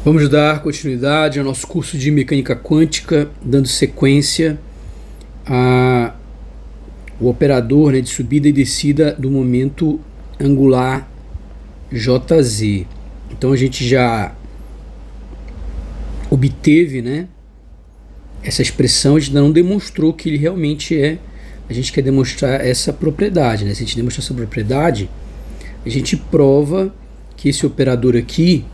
Vamos dar continuidade ao nosso curso de mecânica quântica, dando sequência ao operador, de subida e descida do momento angular JZ. Então a gente já obteve, essa expressão, a gente ainda não demonstrou que ele realmente é. A gente quer demonstrar essa propriedade. Se a gente demonstrar essa propriedade, a gente prova que esse operador aqui,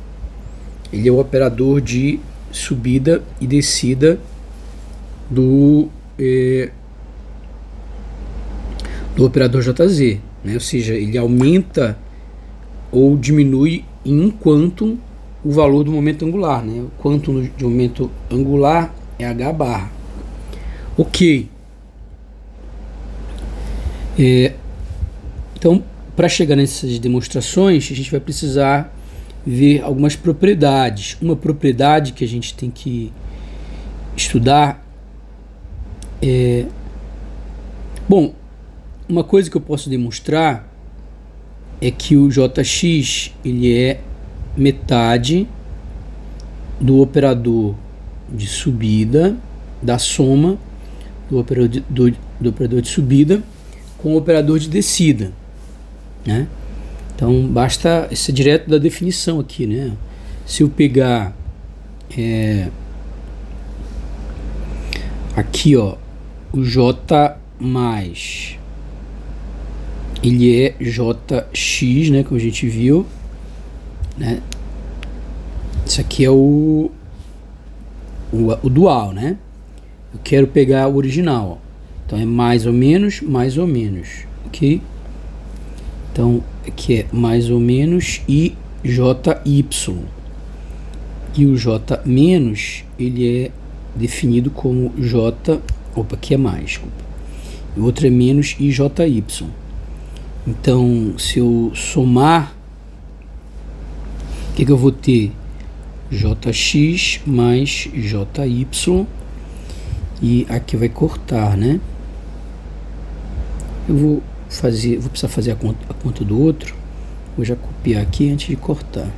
ele é o operador de subida e descida do operador JZ, ou seja, ele aumenta ou diminui em um quantum o valor do momento angular, O quantum de momento angular é h barra. Ok. Então, para chegar nessas demonstrações, a gente vai precisar ver algumas propriedades. Uma propriedade que a gente tem que estudar Bom, uma coisa que eu posso demonstrar é que o Jx ele é metade do operador de subida, da soma do operador de subida com o operador de descida, Então basta, isso é direto da definição aqui, Se eu pegar aqui, ó, o J mais, ele é Jx, como a gente viu, Isso aqui é o dual, Eu quero pegar o original, ó. Então é mais ou menos, ok? Então aqui é mais ou menos e JY. E o J menos, ele é definido como J, aqui é mais, desculpa. O outro é menos e JY. Então, se eu somar, o que eu vou ter? Jx mais JY. E aqui vai cortar, Eu vou precisar fazer a conta do outro. Vou já copiar aqui antes de cortar.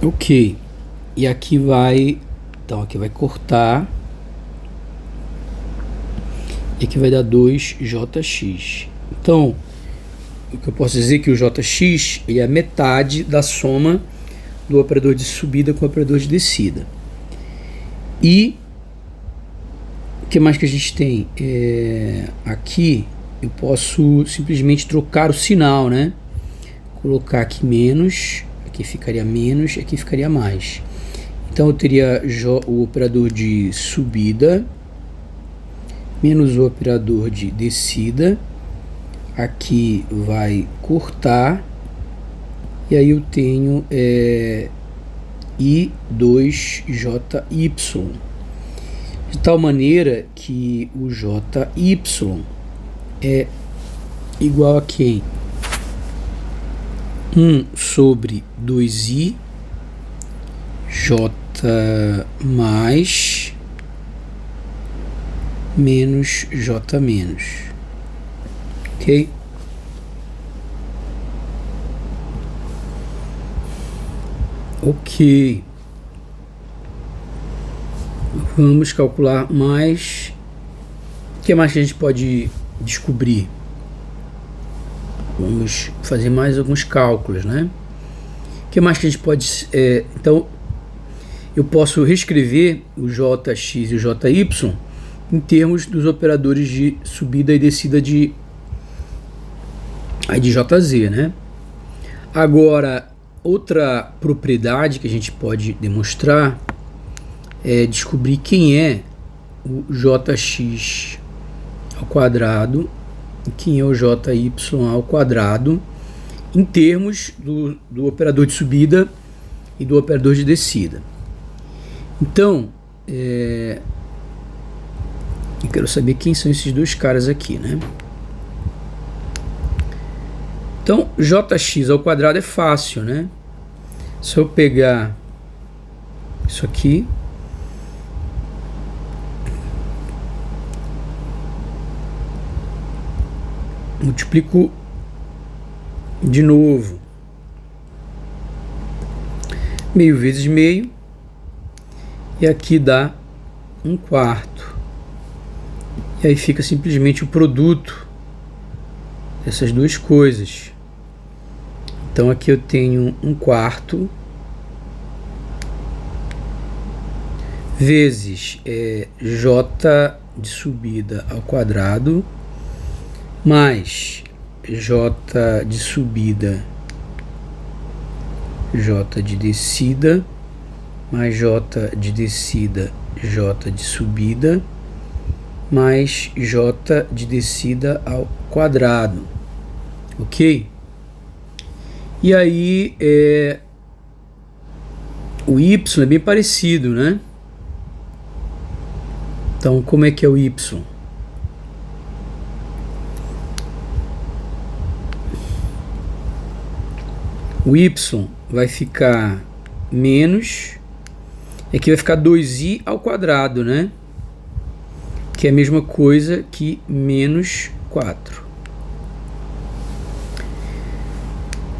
Ok. E aqui vai, então aqui vai cortar. E aqui vai dar 2Jx. Então, o que eu posso dizer é que o Jx ele é a metade da soma do operador de subida com o operador de descida. E o que mais que a gente tem? Aqui eu posso simplesmente trocar o sinal, Colocar aqui menos, aqui ficaria menos, aqui ficaria mais. Então eu teria o operador de subida menos o operador de descida. Aqui vai cortar. E aí eu tenho I2JY. De tal maneira que o JY é igual a quem? 1 sobre 2I J mais menos J menos. Ok? Ok. Vamos calcular mais. O que mais que a gente pode descobrir? Vamos fazer mais alguns cálculos, O que mais que a gente pode... então, eu posso reescrever o Jx e o Jy em termos dos operadores de subida e descida de JZ, Agora, outra propriedade que a gente pode demonstrar é descobrir quem é o Jx ao quadrado e quem é o Jy ao quadrado em termos do operador de subida e do operador de descida. Então, eu quero saber quem são esses dois caras aqui, Então, Jx ao quadrado é fácil, Se eu pegar isso aqui, multiplico De novo, meio vezes meio, e aqui dá 1/4. E aí fica simplesmente o produto dessas duas coisas. Então aqui eu tenho 1/4 vezes j de subida ao quadrado mais j de subida, j de descida, mais j de descida, j de subida, mais j de descida ao quadrado, ok? E aí o y é bem parecido, né? Então, como é que é o y? O y vai ficar menos, aqui vai ficar 2i ao quadrado, né? Que é a mesma coisa que menos 4.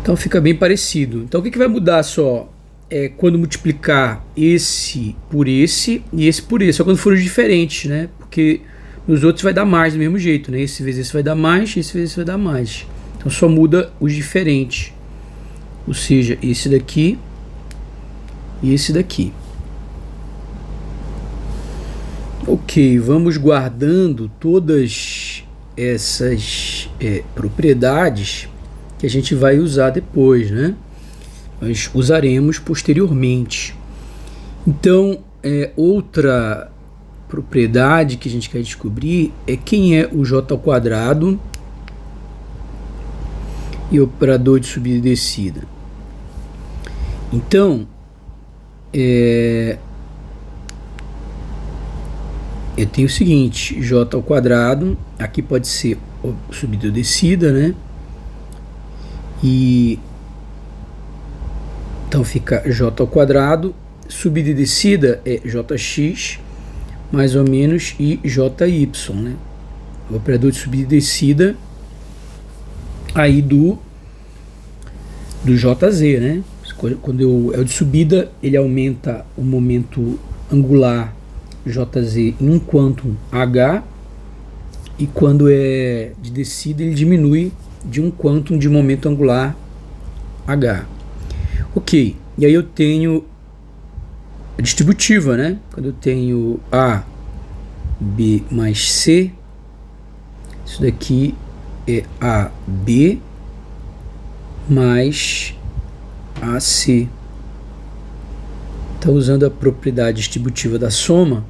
Então fica bem parecido. Então o que vai mudar só é quando multiplicar esse por esse e esse por esse, só quando forem diferentes, né? Porque nos outros vai dar mais do mesmo jeito, né? Esse vezes esse vai dar mais, esse vezes esse vai dar mais. Então só muda os diferentes. Ou seja, esse daqui e esse daqui. Ok, vamos guardando todas essas propriedades que a gente vai usar depois, né? Nós usaremos posteriormente. Então, outra propriedade que a gente quer descobrir é quem é o j ao quadrado e operador de subida e descida. Então, eu tenho o seguinte, j ao quadrado, aqui pode ser subida ou descida, né? E então fica j ao quadrado, subida e descida é jx, mais ou menos, e jy, né? O operador de subida e descida aí do jz, né? Quando é o de subida, ele aumenta o momento angular jz em um quantum h, e quando é de descida ele diminui de um quantum de momento angular h. Ok, e aí eu tenho a distributiva, né? Quando eu tenho a, b mais c, isso daqui é ab mais ac. Então, usando a propriedade distributiva da soma,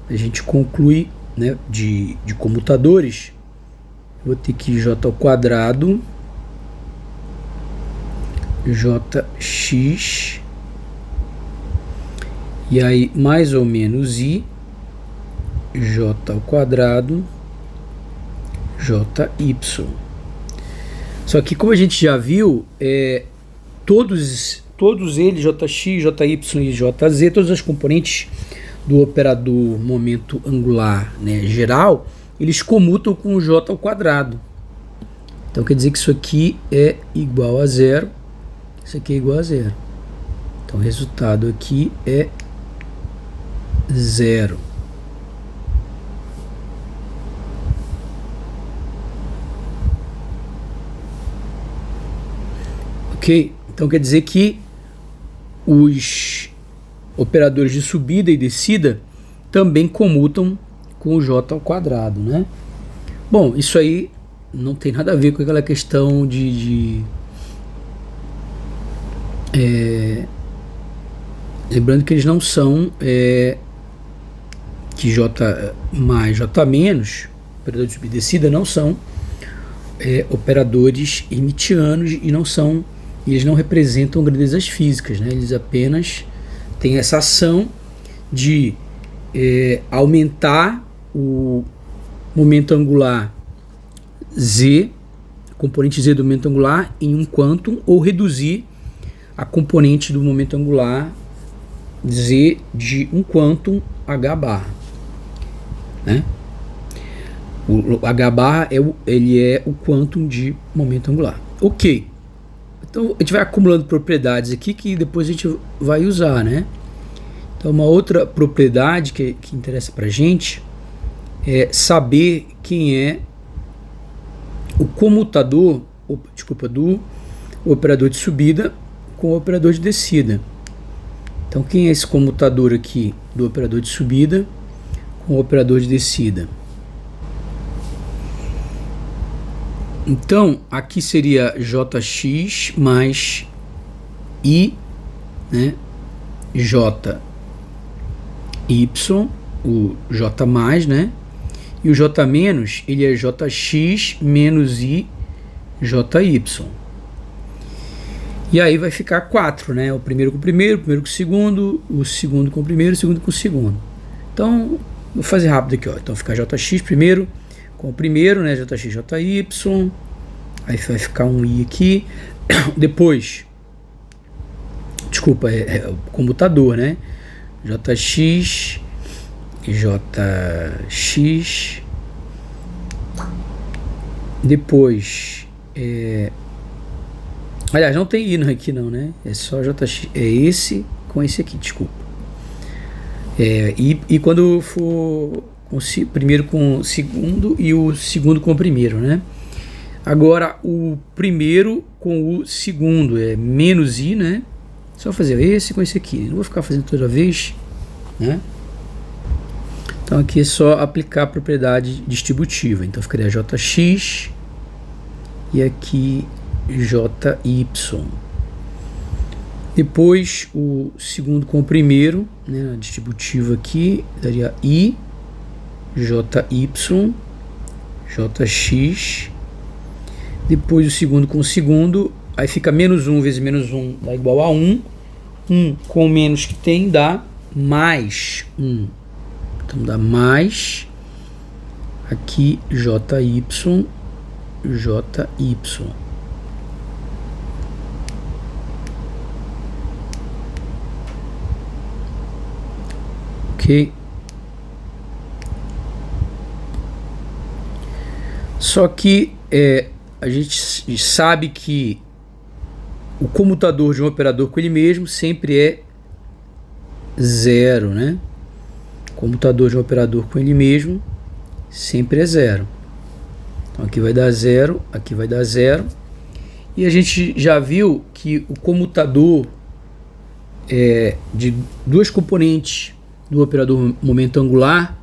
a gente conclui, né, de comutadores, vou ter que j ao quadrado, jx, e aí mais ou menos i, j ao quadrado, jy. Só que, como a gente já viu, todos eles, jx, jy e jz, todas as componentes do operador momento angular, né, geral, eles comutam com o j ao quadrado. Então quer dizer que isso aqui é igual a zero, isso aqui é igual a zero. Então o resultado aqui é zero. Ok? Então quer dizer que os operadores de subida e descida também comutam com o j ao quadrado, né? Bom, isso aí não tem nada a ver com aquela questão lembrando que eles não são que j mais j menos, operador de subida e descida, não são operadores hermitianos e eles não representam grandezas físicas, né? Eles apenas têm essa ação de aumentar o momento angular z, componente z do momento angular, em um quantum, ou reduzir a componente do momento angular z de um quantum h barra, né? O h barra ele é o quantum de momento angular. Ok. Então a gente vai acumulando propriedades aqui que depois a gente vai usar, né? Então uma outra propriedade que interessa pra gente é saber quem é o comutador, do operador de subida com o operador de descida. Então quem é esse comutador aqui do operador de subida com o operador de descida? Então, aqui seria Jx mais I, né? Jy, o J mais, né? E o J menos, ele é Jx menos I, Jy. E aí vai ficar 4, né? O primeiro com o primeiro com o segundo com o primeiro, o segundo com o segundo. Então, vou fazer rápido aqui, ó. Então fica Jx primeiro com o primeiro, né? Jx, Jy. Aí vai ficar um I aqui. Depois, desculpa, é o comutador, né? Jx, Jx. Depois, aliás, não tem I aqui não, né? É só Jx, é esse com esse aqui, desculpa. E quando for o primeiro com o segundo e o segundo com o primeiro, né? Agora o primeiro com o segundo é menos I, né? Só fazer esse com esse aqui. Não vou ficar fazendo toda vez, né? Então aqui é só aplicar a propriedade distributiva. Então ficaria Jx e aqui Jy. Depois o segundo com o primeiro, né? A distributiva aqui daria I, Jy, Jx. Depois o segundo com o segundo, aí fica menos 1 vezes menos 1 dá igual a 1. 1 com o menos que tem dá mais 1. Então dá mais aqui Jy, Jy. Ok? Só que a gente sabe que o comutador de um operador com ele mesmo sempre é 0, né? O comutador de um operador com ele mesmo sempre é 0. Então aqui vai dar 0, aqui vai dar 0. E a gente já viu que o comutador de duas componentes do operador momento angular,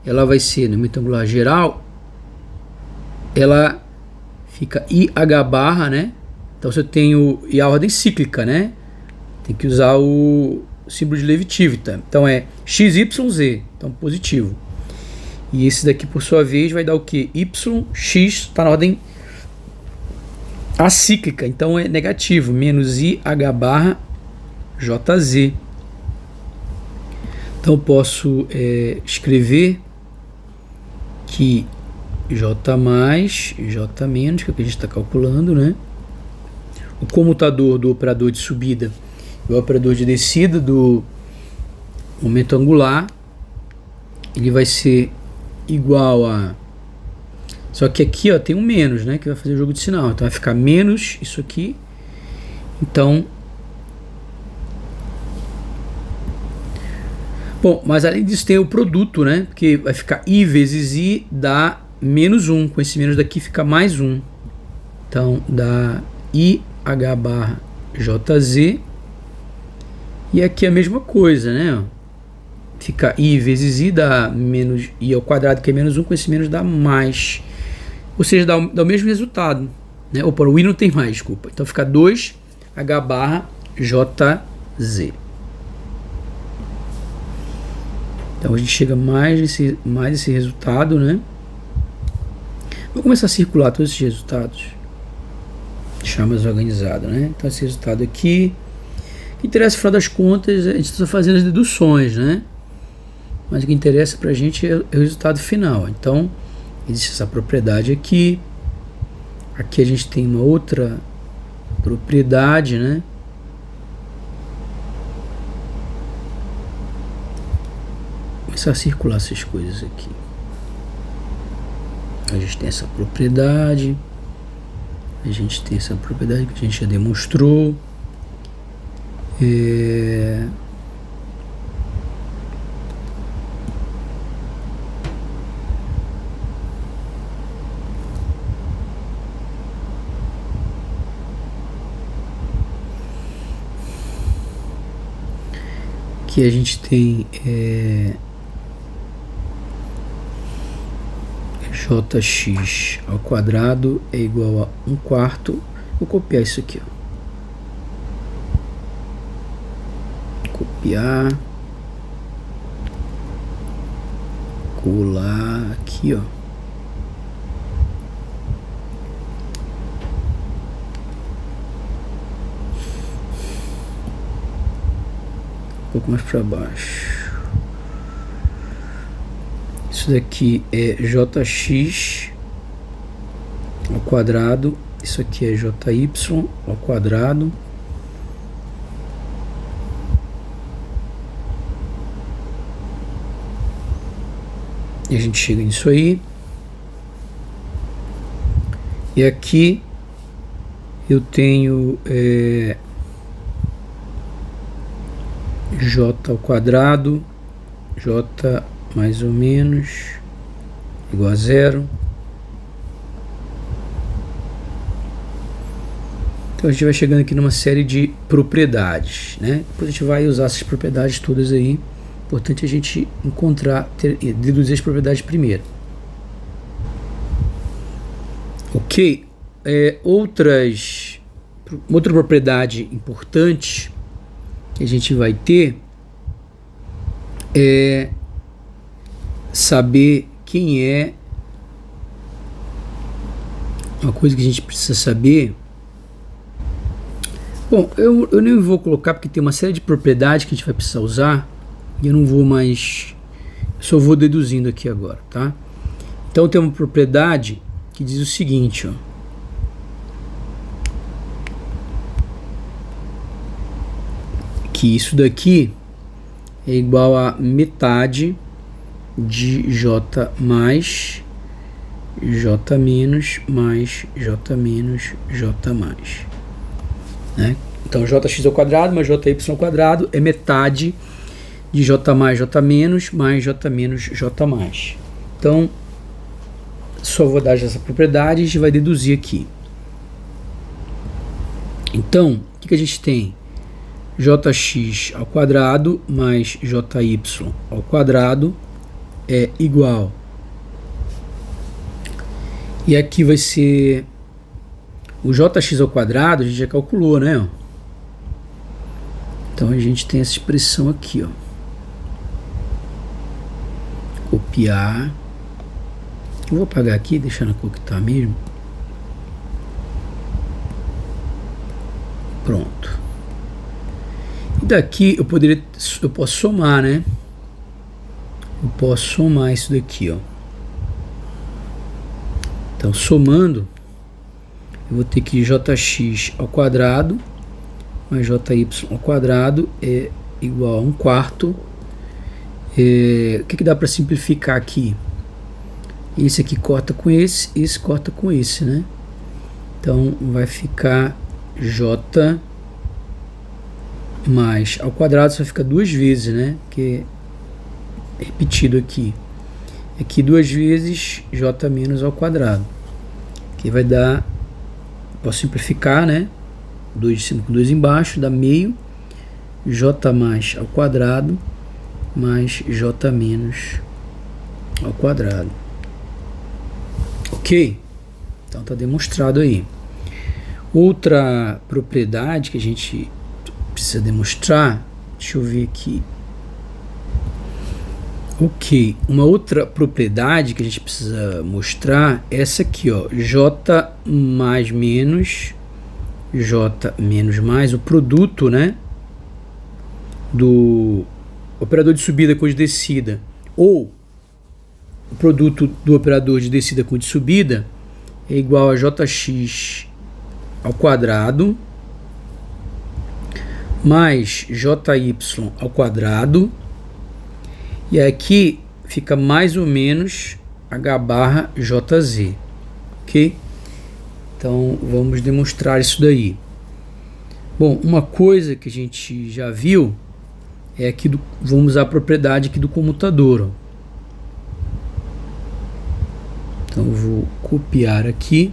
ela vai ser, no momento angular geral, ela fica IH barra, né? Então se eu tenho, e a ordem cíclica, né? Tem que usar o símbolo de Levi-Civitan. Então é XYZ, então positivo. E esse daqui, por sua vez, vai dar o que? YX está na ordem acíclica, então é negativo, menos IH barra JZ. Então eu posso escrever que J mais, J menos, que é o que a gente está calculando, né? O comutador do operador de subida e o operador de descida do momento angular, ele vai ser igual a... Só que aqui, ó, tem um menos, né? Que vai fazer o jogo de sinal. Então vai ficar menos isso aqui. Então... Bom, mas além disso tem o produto, né? Porque vai ficar I vezes I dá menos 1. Com esse menos daqui fica mais 1. Então dá IH barra JZ. E aqui é a mesma coisa, né? Fica I vezes I dá menos I ao quadrado, que é menos 1. Com esse menos dá mais. Ou seja, dá o mesmo resultado, né? Opa, o I não tem mais, desculpa. Então fica 2H barra JZ. Então a gente chega mais esse resultado, né? Vou começar a circular todos esses resultados. Deixar mais organizado, né? Então esse resultado aqui, o que interessa, no final das contas, a gente está fazendo as deduções, né? Mas o que interessa pra gente é o resultado final. Então existe essa propriedade aqui. Aqui a gente tem uma outra propriedade, né? Começar a circular essas coisas aqui. A gente tem essa propriedade. A gente tem essa propriedade que a gente já demonstrou. Que a gente tem jx ao quadrado é igual a 1/4. Vou copiar isso aqui, ó. Copiar, colar aqui, ó. Um pouco mais para baixo. Isso daqui é jx ao quadrado. Isso aqui é jy ao quadrado. E a gente chega nisso aí. E aqui eu tenho j ao quadrado, j mais ou menos igual a 0. Então a gente vai chegando aqui numa série de propriedades, né? Depois a gente vai usar essas propriedades todas aí. Importante a gente encontrar, deduzir as propriedades primeiro. Ok. Outra propriedade importante que a gente vai ter é saber quem é. Uma coisa que a gente precisa saber. Bom, eu nem vou colocar porque tem uma série de propriedades que a gente vai precisar usar e eu não vou mais, só vou deduzindo aqui agora, tá? Então tem uma propriedade que diz o seguinte, ó. Que isso daqui é igual a metade de j mais j menos mais j menos j mais, né? Então jx ao quadrado mais jy ao quadrado é metade de j mais j menos mais j menos j mais. Então só vou dar essa propriedade e a gente vai deduzir aqui. Então o que a gente tem? Jx ao quadrado mais jy ao quadrado é igual. E aqui vai ser o jx ao quadrado, a gente já calculou, né? Então a gente tem essa expressão aqui, ó. Copiar. Eu vou apagar aqui, deixar na cor que tá mesmo. Pronto. E daqui eu posso somar, né? Eu posso somar isso daqui, ó. Então, somando, eu vou ter que jx ao quadrado mais jy ao quadrado é igual a 1/4. O que dá para simplificar aqui? Esse aqui corta com esse corta com esse, né? Então, vai ficar j mais ao quadrado, só fica duas vezes, né? Que é repetido aqui. Aqui duas vezes j menos ao quadrado. Que vai dar, posso simplificar, né? 2 com 2 embaixo, dá meio j mais ao quadrado mais j menos ao quadrado. Ok? Então tá demonstrado aí. Outra propriedade que a gente precisa demonstrar, deixa eu ver aqui. Ok, uma outra propriedade que a gente precisa mostrar é essa aqui, ó, j mais menos, j menos mais, o produto, né, do operador de subida com o de descida, ou o produto do operador de descida com o de subida é igual a jx ao quadrado mais jy ao quadrado. E aqui fica mais ou menos h barra jz, ok? Então vamos demonstrar isso daí. Bom, uma coisa que a gente já viu é aqui vamos usar a propriedade aqui do comutador. Ó. Então eu vou copiar aqui.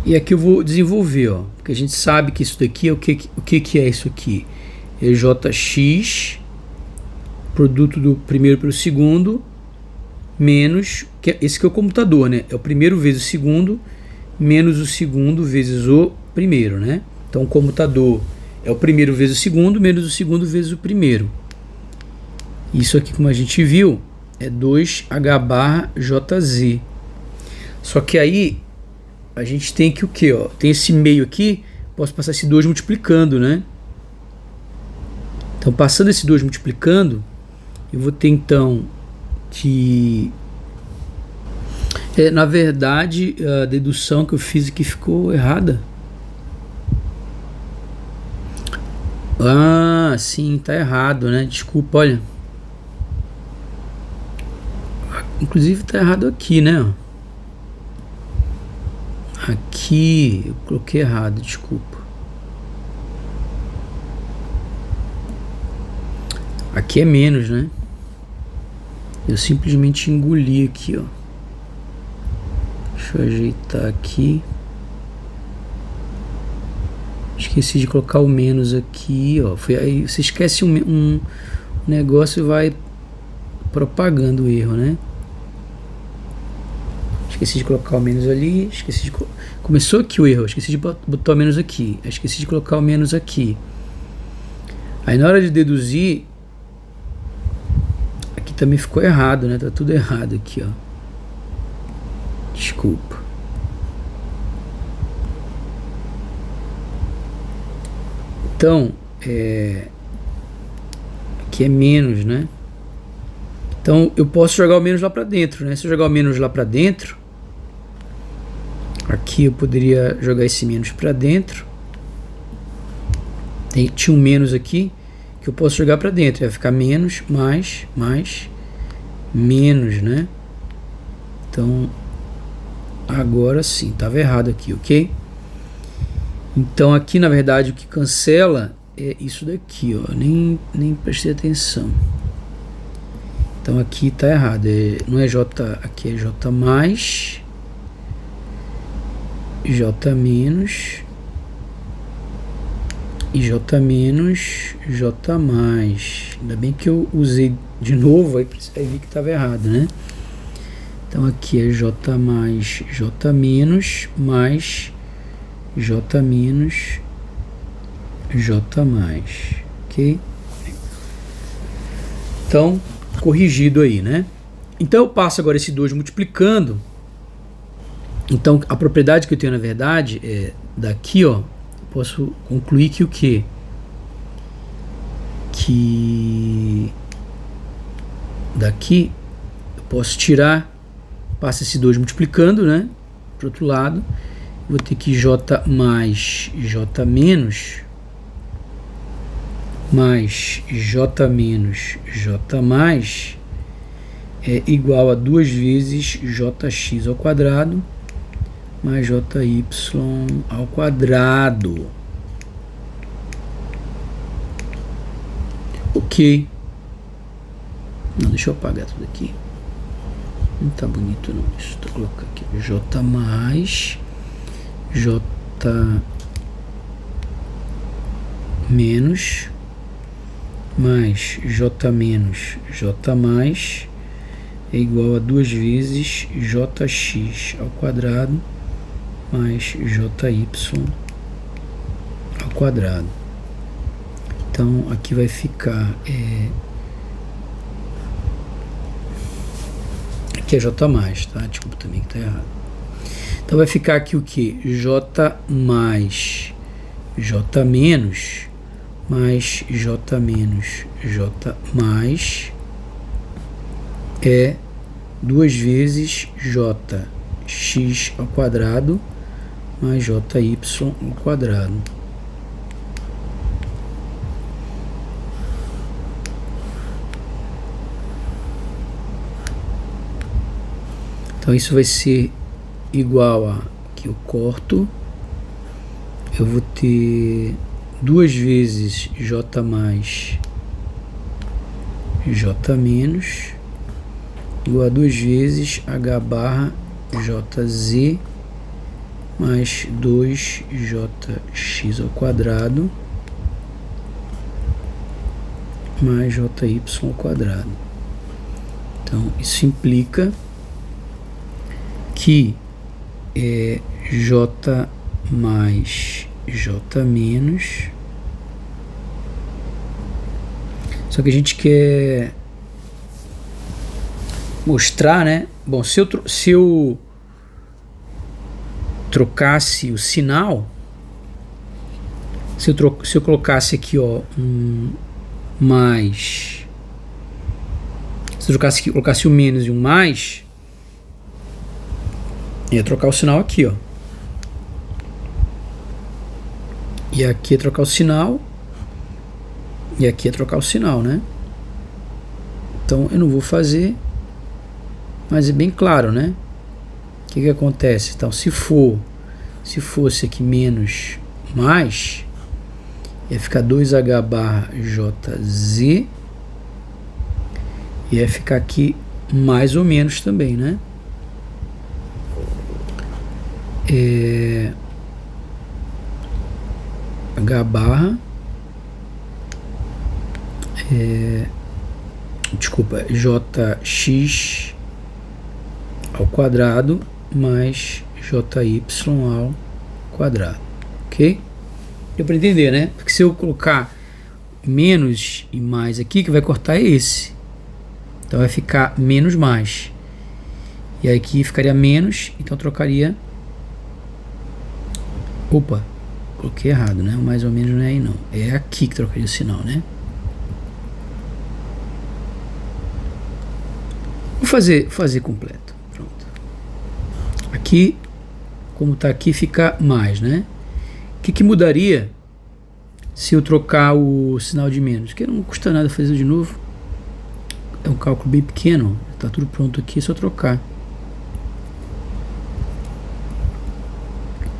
E aqui eu vou desenvolver, ó, porque a gente sabe que isso daqui é o que é isso aqui? É JX, produto do primeiro pelo segundo, menos, esse que é o computador, né? É o primeiro vezes o segundo, menos o segundo vezes o primeiro, né? Então o computador é o primeiro vezes o segundo, menos o segundo vezes o primeiro. Isso aqui, como a gente viu, é 2H/JZ. Só que aí a gente tem que o que? Tem esse meio aqui, posso passar esse 2 multiplicando, né? Então, passando esse 2 multiplicando, eu vou ter então que... na verdade, a dedução que eu fiz aqui ficou errada. Ah, sim, tá errado, né? Desculpa, olha. Inclusive tá errado aqui, né? Aqui eu coloquei errado, desculpa. Aqui é menos, né? Eu simplesmente engoli aqui, ó. Deixa eu ajeitar aqui. Esqueci de colocar o menos aqui, ó. Aí você esquece um negócio e vai propagando o erro, né? Esqueci de colocar o menos ali, começou aqui o erro, esqueci de botar o menos aqui, esqueci de colocar o menos aqui. Aí na hora de deduzir, aqui também ficou errado, né? Tá tudo errado aqui, ó. Desculpa. Então, aqui é menos, né? Então eu posso jogar o menos lá para dentro, né? Se eu jogar o menos lá para dentro, aqui eu poderia jogar esse menos para dentro. Tinha um menos aqui que eu posso jogar para dentro. Vai ficar menos, mais, menos, né? Então, agora sim. Estava errado aqui, ok? Então, aqui, na verdade, o que cancela é isso daqui, ó. Nem prestei atenção. Então, aqui está errado. Não é J, aqui é J mais... J menos e J menos J mais. Ainda bem que eu usei de novo, aí vi que estava errado, né? Então aqui é J mais J menos mais J menos J mais, ok? Então, corrigido aí, né? Então eu passo agora esse 2 multiplicando. Então, a propriedade que eu tenho, na verdade, é daqui, ó, posso concluir que o quê? Que daqui eu posso tirar, passa esse 2 multiplicando, né? Para o outro lado, vou ter que J mais J menos J mais é igual a 2 vezes Jx ao quadrado mais Jy ao quadrado. Ok. Não, deixa eu apagar tudo aqui. Não tá bonito não isso. Vou colocar aqui J mais J menos mais J menos J mais é igual a 2 vezes Jx ao quadrado mais Jy ao quadrado. Então aqui vai ficar aqui é J mais, tá? Desculpa também que tá errado. Então vai ficar aqui o que? J mais J menos mais J menos J mais é 2 vezes Jx ao quadrado mais Jy ao quadrado. Então isso vai ser igual a, aqui eu corto, eu vou ter 2 vezes J mais J menos igual a 2 vezes H barra JZ mais 2JX ao quadrado mais JY ao quadrado. Então isso implica que J mais J menos, só que a gente quer mostrar, né? Bom, se eu trocasse o sinal, se eu colocasse aqui, ó, mais, se eu colocasse o menos e um mais, ia trocar o sinal aqui, ó. E aqui é trocar o sinal. E aqui é trocar o sinal, né? Então eu não vou fazer, mas é bem claro, né? O que acontece? Então se fosse aqui menos mais, ia ficar 2H barra JZ. E ia ficar aqui mais ou menos também, né? H barra desculpa, JX ao quadrado mais JY ao quadrado, ok? Deu para entender, né? Porque se eu colocar menos e mais aqui, que vai cortar é esse, então vai ficar menos mais, e aí aqui ficaria menos, então trocaria, opa, coloquei errado, né? Mais ou menos não é aí não, é aqui que trocaria o sinal, né? Vou fazer completo. Pronto. Aqui, como está aqui, fica mais, né? O que mudaria se eu trocar o sinal de menos? Que não custa nada fazer de novo. É um cálculo bem pequeno. Está tudo pronto aqui, é só trocar.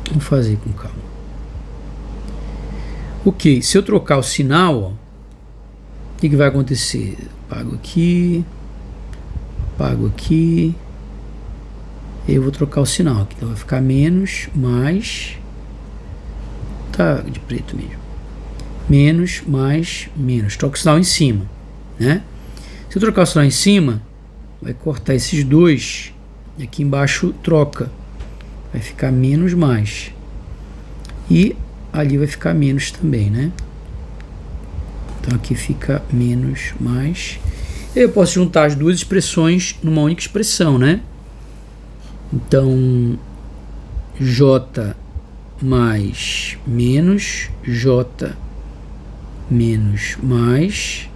Vamos fazer com calma. Ok, se eu trocar o sinal, ó, o que vai acontecer? Pago aqui, e eu vou trocar o sinal aqui, então vai ficar menos, mais, tá de preto mesmo, menos, mais, menos, troca o sinal em cima, né? Se eu trocar o sinal em cima, vai cortar esses dois, e aqui embaixo troca, vai ficar menos, mais, e ali vai ficar menos também, né? Então aqui fica menos, mais. Eu posso juntar as duas expressões numa única expressão, né? Então, J mais menos, J menos mais.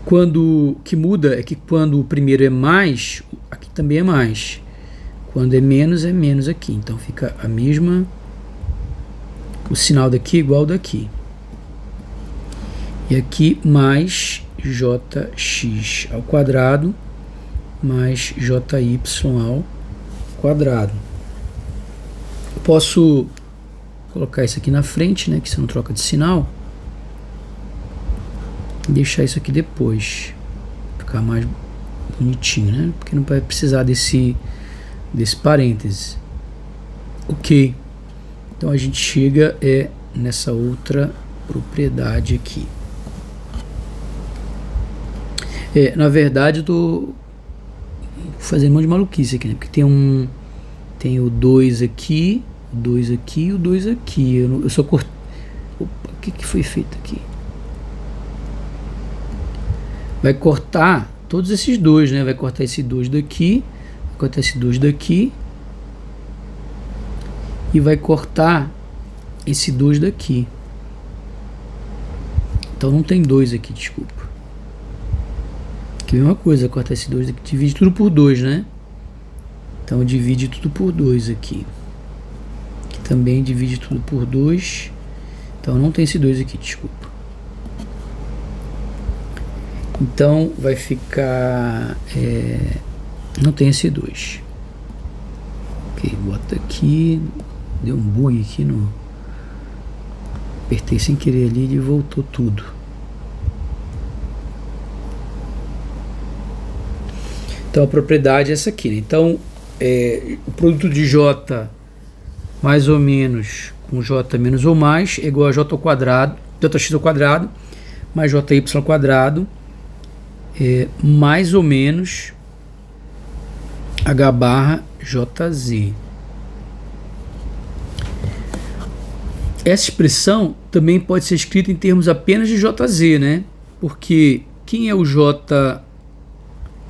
Quando que muda é que quando o primeiro é mais, aqui também é mais. Quando é menos aqui. Então fica a mesma, o sinal daqui é igual ao daqui. E aqui mais JX ao quadrado mais JY ao quadrado. Eu posso colocar isso aqui na frente, né, que você não troca de sinal, e deixar isso aqui depois, ficar mais bonitinho, né, porque não vai precisar desse parêntese. Ok, então a gente chega nessa outra propriedade aqui. Na verdade eu tô fazendo um monte de maluquice aqui, né? Porque tem o 2 aqui, o 2 aqui e o 2 aqui. Eu só cortei. Opa, o que foi feito aqui? Vai cortar todos esses dois, né? Vai cortar esse 2 daqui, vai cortar esse 2 daqui e vai cortar esse 2 daqui. Então não tem 2 aqui, desculpa. Aqui é a mesma coisa, cortar esse 2 aqui, divide tudo por 2, né? Então divide tudo por 2 aqui. Aqui também divide tudo por 2. Então não tem esse 2 aqui, desculpa. Então vai ficar... não tem esse 2. Ok, bota aqui. Deu um bug aqui no... Apertei sem querer ali e voltou tudo. Então a propriedade é essa aqui, né? Então o produto de J mais ou menos com J menos ou mais é igual a J ao quadrado, Jx ao quadrado mais Jy ao quadrado mais ou menos H barra Jz. Essa expressão também pode ser escrita em termos apenas de Jz, né? Porque quem é o J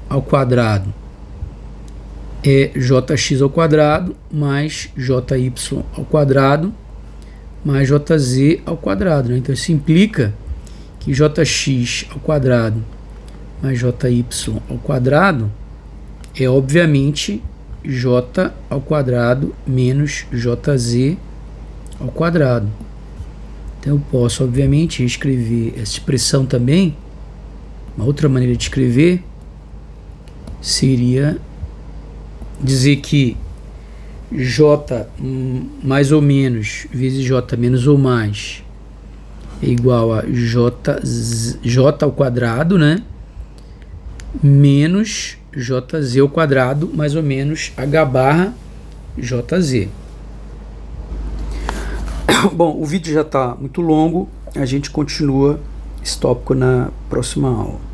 ao quadrado? É Jx ao quadrado mais Jy ao quadrado mais Jz ao quadrado, né? Então isso implica que Jx ao quadrado mais Jy ao quadrado é obviamente J ao quadrado menos Jz ao quadrado. Então eu posso obviamente escrever essa expressão também. Uma outra maneira de escrever seria dizer que J mais ou menos vezes J menos ou mais é igual a J ao quadrado, né? Menos Jz ao quadrado mais ou menos H barra Jz. Bom, o vídeo já está muito longo, a gente continua esse tópico na próxima aula.